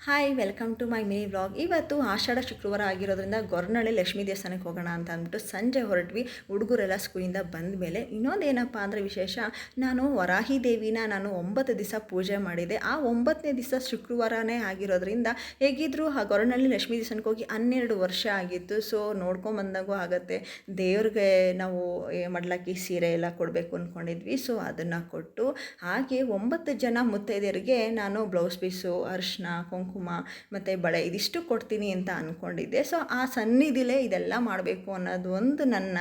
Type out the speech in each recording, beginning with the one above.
Hi welcome to my mini vlog. ಇವತ್ತು ಆಷಾಢ ಶುಕ್ರವಾರ ಆಗಿರೋದ್ರಿಂದ ಗೊರವನಹಳ್ಳಿ ಲಕ್ಷ್ಮೀ ದೇವಸ್ಥಾನಕ್ಕೆ ಹೋಗೋಣ ಅಂತ ಅಂದ್ಬಿಟ್ಟು ಸಂಜೆ ಹೊರಟ್ವಿ. ಹುಡುಗರೆಲ್ಲ ಸ್ಕೂಲಿಂದ ಬಂದ ಮೇಲೆ ಇನ್ನೊಂದೇನಪ್ಪ ಅಂದರೆ ವಿಶೇಷ, ನಾನು ವರಾಹಿ ದೇವಿನ 9 ದಿವಸ ಪೂಜೆ ಮಾಡಿದೆ. ಆ 9ನೇ ದಿವಸ ಶುಕ್ರವಾರನೇ ಆಗಿರೋದ್ರಿಂದ ಹೇಗಿದ್ದರೂ ಆ ಗೊರವನಹಳ್ಳಿ ಲಕ್ಷ್ಮೀ ದೇವಸ್ಥಾನಕ್ಕೆ ಹೋಗಿ 12 ವರ್ಷ ಆಗಿತ್ತು. ಸೊ ನೋಡ್ಕೊಂಬಂದಾಗೂ ಆಗುತ್ತೆ. ದೇವ್ರಿಗೆ ನಾವು ಮಡ್ಲಕ್ಕಿ ಸೀರೆ ಎಲ್ಲ ಕೊಡಬೇಕು ಅಂದ್ಕೊಂಡಿದ್ವಿ. ಸೊ ಅದನ್ನು ಕೊಟ್ಟು ಹಾಗೆ 9 ಜನ ಮುತ್ತೈದೆಯರಿಗೆ ನಾನು ಬ್ಲೌಸ್ ಪೀಸು, ಅರಿಶಿನ, ಕುಂಕುಮ ಮತ್ತು ಬಳೆ ಇದಿಷ್ಟು ಕೊಡ್ತೀನಿ ಅಂತ ಅಂದ್ಕೊಂಡಿದ್ದೆ. ಸೊ ಆ ಸನ್ನಿಧಿಲೇ ಇದೆಲ್ಲ ಮಾಡಬೇಕು ಅನ್ನೋದು ಒಂದು ನನ್ನ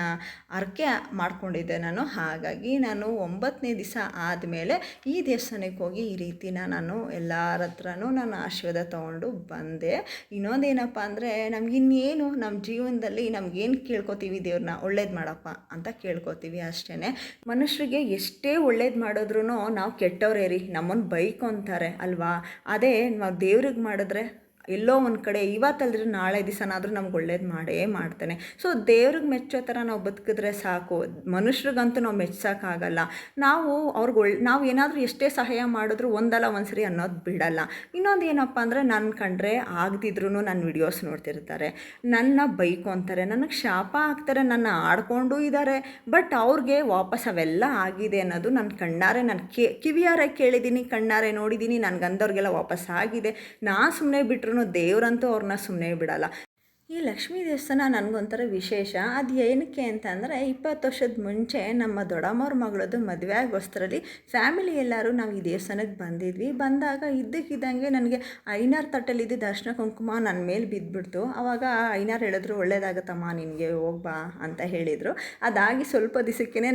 ಅರ್ಕೆ ಮಾಡ್ಕೊಂಡಿದ್ದೆ ನಾನು. ಹಾಗಾಗಿ ನಾನು 9ನೇ ದಿವಸ ಆದಮೇಲೆ ಈ ದೇವಸ್ಥಾನಕ್ಕೆ ಹೋಗಿ ಈ ರೀತಿನ ನಾನು ಎಲ್ಲರ ಹತ್ರನೂ ನಾನು ಆಶೀರ್ವಾದ ತೊಗೊಂಡು ಬಂದೆ. ಇನ್ನೊಂದೇನಪ್ಪ ಅಂದರೆ ನಮಗಿನ್ನೇನು ನಮ್ಮ ಜೀವನದಲ್ಲಿ ನಮಗೇನು ಕೇಳ್ಕೊತೀವಿ, ದೇವ್ರನ್ನ ಒಳ್ಳೇದು ಮಾಡಪ್ಪ ಅಂತ ಕೇಳ್ಕೊತೀವಿ ಅಷ್ಟೇ. ಮನುಷ್ಯರಿಗೆ ಎಷ್ಟೇ ಒಳ್ಳೇದು ಮಾಡಿದ್ರೂ ನಾವು ಕೆಟ್ಟವರೇ ರೀ, ನಮ್ಮನ್ನು ಬೈಕೊಂತಾರೆ ಅಲ್ವಾ. ಅದೇ ನಾವು ದೇವ್ರಿಗೆ ಮಾಡಿದ್ರೆ ಎಲ್ಲೋ ಒಂದು ಕಡೆ ಇವತ್ತಲ್ದ್ರೆ ನಾಳೆ ದಿವಸನಾದರೂ ನಮ್ಗೆ ಒಳ್ಳೇದು ಮಾಡೇ ಮಾಡ್ತಾನೆ. ಸೊ ದೇವ್ರಿಗೆ ಮೆಚ್ಚೋ ಥರ ನಾವು ಬದುಕಿದ್ರೆ ಸಾಕು. ಮನುಷ್ಯರಿಗಂತೂ ನಾವು ಮೆಚ್ಚೋಕ್ಕಾಗಲ್ಲ. ನಾವು ನಾವು ಏನಾದರೂ ಎಷ್ಟೇ ಸಹಾಯ ಮಾಡಿದ್ರು ಒಂದಲ್ಲ ಒಂದು ಸರಿ ಅನ್ನೋದು ಬಿಡಲ್ಲ. ಇನ್ನೊಂದು ಏನಪ್ಪ ಅಂದರೆ ನನ್ನ ಕಂಡ್ರೆ ಆಗದಿದ್ರೂ ನನ್ನ ವಿಡಿಯೋಸ್ ನೋಡ್ತಿರ್ತಾರೆ, ನನ್ನ ಬೈಕೊಂತಾರೆ, ನನಗೆ ಶಾಪ ಹಾಕ್ತಾರೆ, ನನ್ನ ಆಡ್ಕೊಂಡು ಇದ್ದಾರೆ. ಬಟ್ ಅವ್ರಿಗೆ ವಾಪಸ್ ಅವೆಲ್ಲ ಆಗಿದೆ ಅನ್ನೋದು ನನ್ನ ಕಣ್ಣಾರೆ ನಾನು ಕಿವಿಯಾರೆ ಕೇಳಿದ್ದೀನಿ, ಕಣ್ಣಾರೆ ನೋಡಿದ್ದೀನಿ. ನನಗಂದವ್ರಿಗೆಲ್ಲ ವಾಪಸ್ ಆಗಿದೆ. ನಾನು ಸುಮ್ಮನೆ ಬಿಟ್ಟರು ದೇವರಂತೂ ಅವ್ರನ್ನ ಸುಮ್ಮನೆ ಬಿಡಲ್ಲ. ಈ ಲಕ್ಷ್ಮೀ ದೇವಸ್ಥಾನ ನನಗೊಂಥರ ವಿಶೇಷ. ಅದು ಏನಕ್ಕೆ ಅಂತಂದರೆ 20 ವರ್ಷದ ಮುಂಚೆ ನಮ್ಮ ದೊಡ್ಡಮ್ಮವ್ರ ಮಗಳದ್ದು ಮದುವೆ ಆಗೋಷ್ಟರಲ್ಲಿ ಫ್ಯಾಮಿಲಿ ಎಲ್ಲರೂ ನಾವು ಈ ದೇವಸ್ಥಾನಕ್ಕೆ ಬಂದಿದ್ವಿ. ಬಂದಾಗ ಇದ್ದಕ್ಕಿದ್ದಂಗೆ ನನಗೆ ಐನಾರು ತಟ್ಟಲ್ಲಿದ್ದು ದರ್ಶನ ಕುಂಕುಮ ನನ್ನ ಮೇಲೆ ಬಿದ್ದುಬಿಡ್ತು. ಆವಾಗ ಐನಾರು ಹೇಳಿದ್ರು, ಒಳ್ಳೇದಾಗತ್ತಮ್ಮ ನಿನಗೆ ಹೋಗ್ಬಾ ಅಂತ ಹೇಳಿದರು. ಅದಾಗಿ ಸ್ವಲ್ಪ ದಿವಸಕ್ಕೇ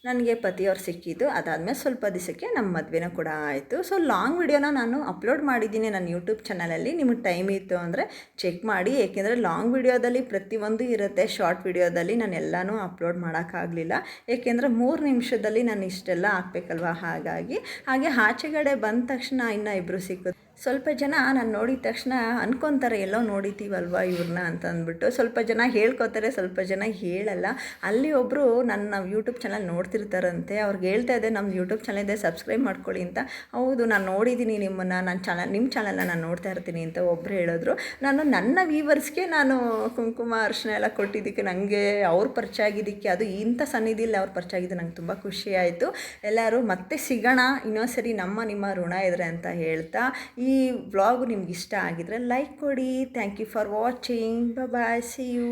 ನನಗೆ ಪತಿಯವ್ರು ಸಿಕ್ಕಿದ್ದು. ಅದಾದಮೇಲೆ ಸ್ವಲ್ಪ ದಿವಸಕ್ಕೆ ನಮ್ಮ ಮದುವೆನೂ ಕೂಡ ಆಯಿತು. ಸೊ ಲಾಂಗ್ ವಿಡಿಯೋನ ನಾನು ಅಪ್ಲೋಡ್ ಮಾಡಿದ್ದೀನಿ ನನ್ನ ಯೂಟ್ಯೂಬ್ ಚಾನಲಲ್ಲಿ. ನಿಮಗೆ ಟೈಮ್ ಇತ್ತು ಅಂದರೆ ಚೆಕ್ ಮಾಡಿ. ಏಕೆಂದರೆ ಲಾಂಗ್ ವಿಡಿಯೋದಲ್ಲಿ ಪ್ರತಿಯೊಂದು ಇರುತ್ತೆ, ಶಾರ್ಟ್ ವಿಡಿಯೋದಲ್ಲಿ ನಾನು ಎಲ್ಲನೂ ಅಪ್ಲೋಡ್ ಮಾಡೋಕ್ಕಾಗಲಿಲ್ಲ. ಏಕೆಂದರೆ 3 ನಿಮಿಷದಲ್ಲಿ ನಾನು ಇಷ್ಟೆಲ್ಲ ಹಾಕಬೇಕಲ್ವ. ಹಾಗೆ ಆಚೆಗಡೆ ಬಂದ ತಕ್ಷಣ ಇನ್ನೂ ಇಬ್ಬರು ಸಿಕ್ಕಿದ್ರು. ಸ್ವಲ್ಪ ಜನ ನಾನು ನೋಡಿದ ತಕ್ಷಣ ಅನ್ಕೊತಾರೆ ಎಲ್ಲೋ ನೋಡಿತೀವಲ್ವ ಇವ್ರನ್ನ ಅಂತ ಅಂದ್ಬಿಟ್ಟು. ಸ್ವಲ್ಪ ಜನ ಹೇಳ್ಕೊತಾರೆ, ಸ್ವಲ್ಪ ಜನ ಹೇಳಲ್ಲ. ಅಲ್ಲಿ ಒಬ್ಬರು ನನ್ನ ಯೂಟ್ಯೂಬ್ ಚಾನಲ್ ನೋಡ್ತಿರ್ತಾರಂತೆ. ಅವ್ರಿಗೆ ಹೇಳ್ತಾ ಇದ್ದೆ ನಮ್ಮ ಯೂಟ್ಯೂಬ್ ಚಾನಲ್ ಇದೆ, ಸಬ್ಸ್ಕ್ರೈಬ್ ಮಾಡ್ಕೊಳ್ಳಿ ಅಂತ. ಹೌದು, ನಾನು ನೋಡಿದ್ದೀನಿ ನಿಮ್ಮನ್ನು, ನಿಮ್ಮ ಚಾನಲ್ನ ನಾನು ನೋಡ್ತಾ ಇರ್ತೀನಿ ಅಂತ ಒಬ್ಬರು ಹೇಳಿದ್ರು. ನನ್ನ ವ್ಯೂವರ್ಸ್ಗೆ ನಾನು ಕುಂಕುಮ ಅರಿಶಿನ ಎಲ್ಲ ಕೊಟ್ಟಿದ್ದಕ್ಕೆ, ನನಗೆ ಅವ್ರು ಪರಿಚಯ ಆಗಿದ್ದಕ್ಕೆ, ಅದು ಇಂಥ ಸನ್ನಿಧಿಯಲ್ಲಿ ಅವ್ರು ಪರಿಚಯ ಆಗಿದ್ದು ನಂಗೆ ತುಂಬ ಖುಷಿ ಆಯಿತು. ಎಲ್ಲರೂ ಮತ್ತೆ ಸಿಗೋಣ ಇನ್ನೊಂದ್ಸರಿ, ನಿಮ್ಮ ಋಣ ಇದ್ರೆ ಅಂತ ಹೇಳ್ತಾ ಈ ವ್ಲಾಗು ನಿಮ್ಗೆ ಇಷ್ಟ ಆಗಿದ್ರೆ ಲೈಕ್ ಕೊಡಿ. Thank you for watching. Bye, see you.